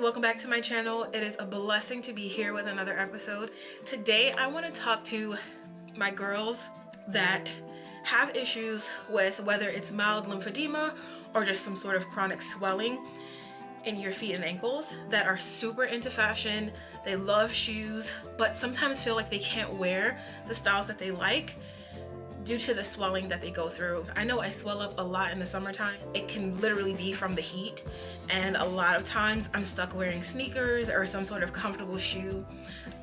welcome back to my channel. It is a blessing to be here with another episode. Today I want to talk to my girls that have issues with whether it's mild lymphedema or just some sort of chronic swelling in your feet and ankles, that are super into fashion. They love shoes, but sometimes feel like they can't wear the styles that they like due to the swelling that they go through. I know I swell up a lot in the summertime. It can literally be from the heat, and a lot of times I'm stuck wearing sneakers or some sort of comfortable shoe.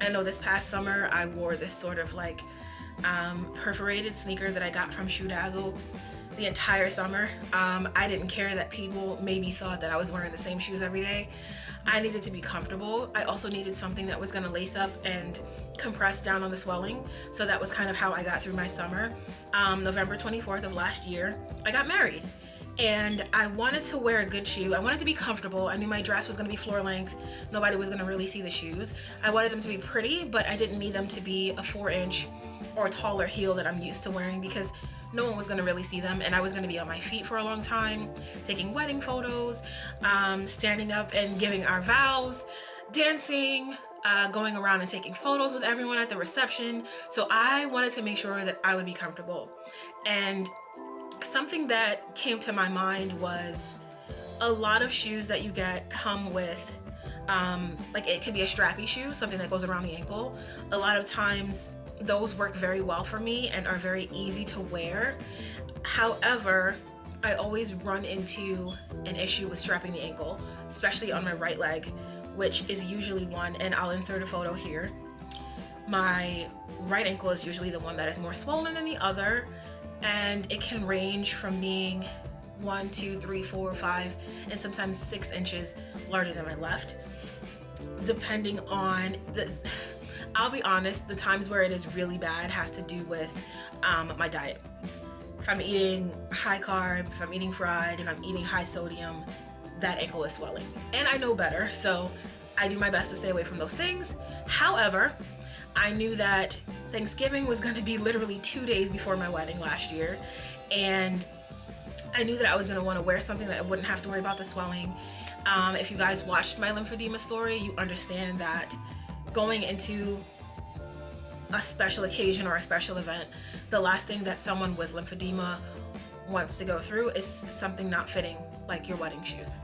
I know this past summer I wore this sort of like perforated sneaker that I got from Shoe Dazzle the entire summer. I didn't care that people maybe thought that I was wearing the same shoes every day. I needed to be comfortable. I also needed something that was gonna lace up and compress down on the swelling. So that was kind of how I got through my summer. November 24th of last year, I got married. And I wanted to wear a good shoe. I wanted to be comfortable. I knew my dress was gonna be floor length. Nobody was gonna really see the shoes. I wanted them to be pretty, but I didn't need them to be a 4-inch or taller heel that I'm used to wearing, because no one was gonna really see them, and I was gonna be on my feet for a long time, taking wedding photos, standing up and giving our vows, dancing, going around and taking photos with everyone at the reception. So I wanted to make sure that I would be comfortable. And something that came to my mind was a lot of shoes that you get come with, like it could be a strappy shoe, something that goes around the ankle. A lot of times those work very well for me and are very easy to wear. However, I always run into an issue with strapping the ankle, especially on my right leg, which is usually one, and I'll insert a photo here. My right ankle is usually the one that is more swollen than the other, and it can range from being 1, 2, 3, 4, 5, and sometimes 6 inches larger than my left, depending on the, I'll be honest, the times where it is really bad has to do with my diet. If I'm eating high carb, if I'm eating fried, if I'm eating high sodium, that ankle is swelling. And I know better, so I do my best to stay away from those things. However, I knew that Thanksgiving was gonna be literally 2 days before my wedding last year, and I knew that I was gonna wanna wear something that I wouldn't have to worry about the swelling. If you guys watched my lymphedema story, you understand that going into a special occasion or a special event, the last thing that someone with lymphedema wants to go through is something not fitting, like your wedding shoes.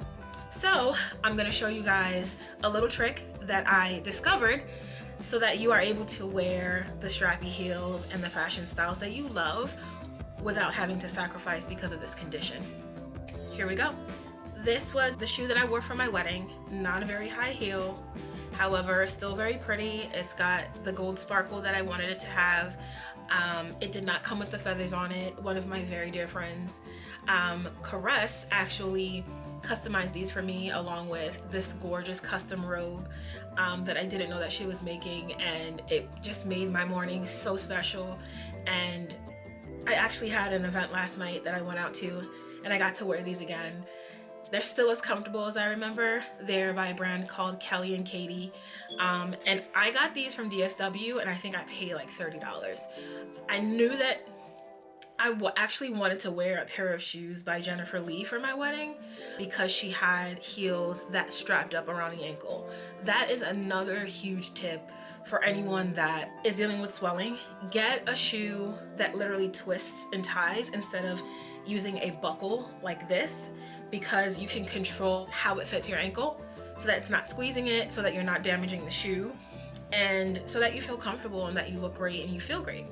So I'm gonna show you guys a little trick that I discovered so that you are able to wear the strappy heels and the fashion styles that you love without having to sacrifice because of this condition. Here we go. This was the shoe that I wore for my wedding. Not a very high heel, however, still very pretty. It's got the gold sparkle that I wanted it to have. It did not come with the feathers on it. One of my very dear friends, Caress, actually customized these for me, along with this gorgeous custom robe that I didn't know that she was making, and it just made my morning so special. And I actually had an event last night that I went out to, and I got to wear these again. They're still as comfortable as I remember. They're by a brand called Kelly and Katie. And I got these from DSW, and I think I paid like $30. I knew that I actually wanted to wear a pair of shoes by Jennifer Lee for my wedding because she had heels that strapped up around the ankle. That is another huge tip for anyone that is dealing with swelling. Get a shoe that literally twists and ties instead of using a buckle like this, because you can control how it fits your ankle so that it's not squeezing it, so that you're not damaging the shoe, and so that you feel comfortable and that you look great and you feel great.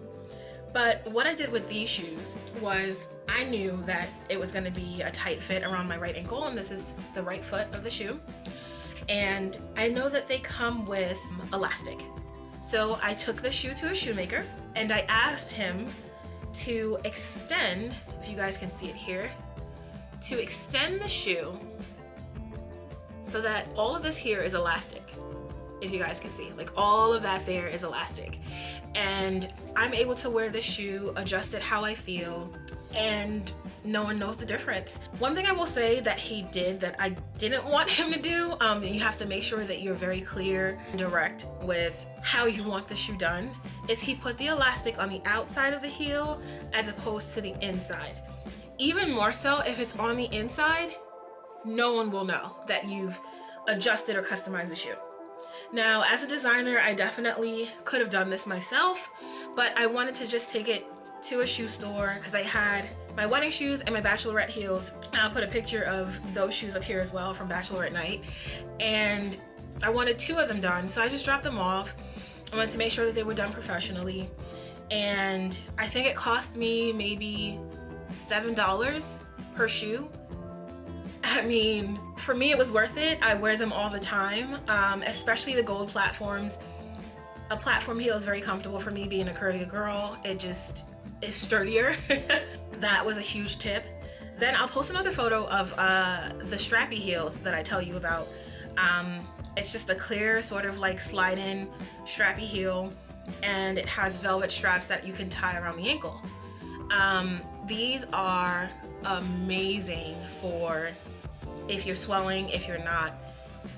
But what I did with these shoes was I knew that it was going to be a tight fit around my right ankle, and this is the right foot of the shoe, and I know that they come with elastic. So I took the shoe to a shoemaker and I asked him to extend, if you guys can see it here, to extend the shoe so that all of this here is elastic. If you guys can see, like all of that there is elastic. And I'm able to wear this shoe, adjust it how I feel, and no one knows the difference. One thing I will say that he did that I didn't want him to do, you have to make sure that you're very clear and direct with how you want the shoe done, is he put the elastic on the outside of the heel as opposed to the inside. Even more so, if it's on the inside, no one will know that you've adjusted or customized the shoe. Now, as a designer, I definitely could have done this myself, but I wanted to just take it to a shoe store because I had my wedding shoes and my bachelorette heels. And I'll put a picture of those shoes up here as well from bachelorette night. And I wanted 2 of them done, so I just dropped them off. I wanted to make sure that they were done professionally. And I think it cost me maybe $7 per shoe. I mean, for me, it was worth it. I wear them all the time, especially the gold platforms. A platform heel is very comfortable for me being a curvy girl. It just is sturdier. That was a huge tip. Then I'll post another photo of the Strappy heels that I tell you about. It's just a clear sort of like slide-in strappy heel, and it has velvet straps that you can tie around the ankle. These are amazing for if you're swelling, if you're not.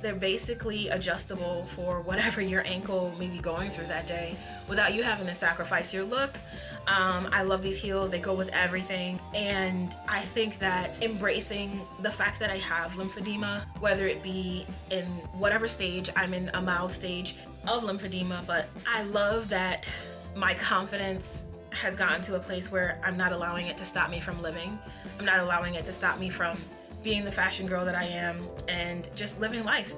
They're basically adjustable for whatever your ankle may be going through that day without you having to sacrifice your look. I love these heels. They go with everything. And I think that embracing the fact that I have lymphedema, whether it be in whatever stage, I'm in a mild stage of lymphedema, but I love that my confidence has gotten to a place where I'm not allowing it to stop me from living. I'm not allowing it to stop me from being the fashion girl that I am and just living life.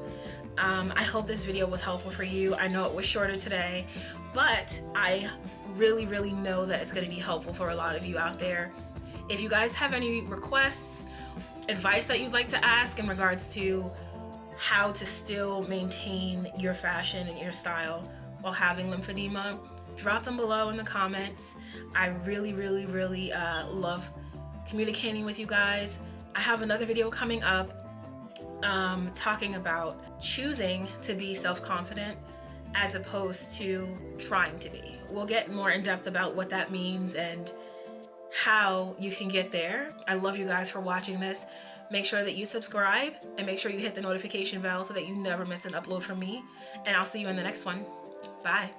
I hope this video was helpful for you. I know it was shorter today, but I really know that it's going to be helpful for a lot of you out there. If you guys have any requests, advice that you'd like to ask in regards to how to still maintain your fashion and your style while having lymphedema, drop them below in the comments. I really love communicating with you guys. I have another video coming up talking about choosing to be self-confident as opposed to trying to be. We'll get more in depth about what that means and how you can get there. I love you guys for watching this. Make sure that you subscribe and make sure you hit the notification bell so that you never miss an upload from me. And I'll see you in the next one. Bye.